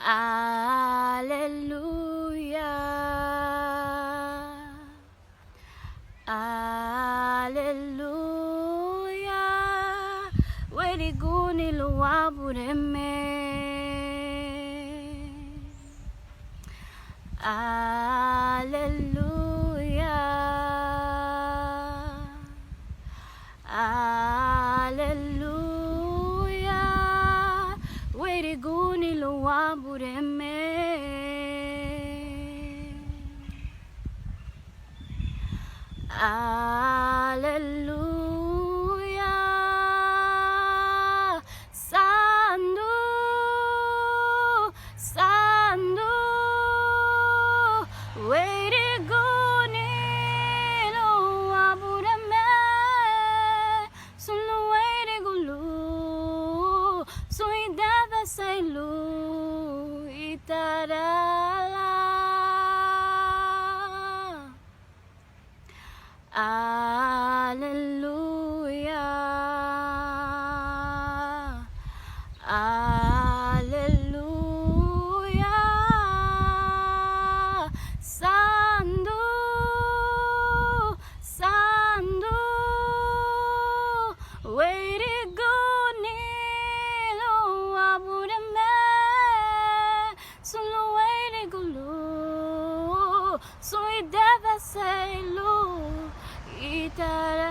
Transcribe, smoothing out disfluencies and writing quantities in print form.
Hallelujah. Hallelujah. Weriguni luwabureme. Hallelujah. Hallelujah. Weriguni luwabureme. Hallelujah. Sandu, sandu. Weriguni luwabureme. Sulu werigulu. Sui deve sailu itarala. Hallelujah. Hallelujah. Sandu, sandu. Weriguni luwabureme. Sulu werigulu. Sui deve sailu itarala.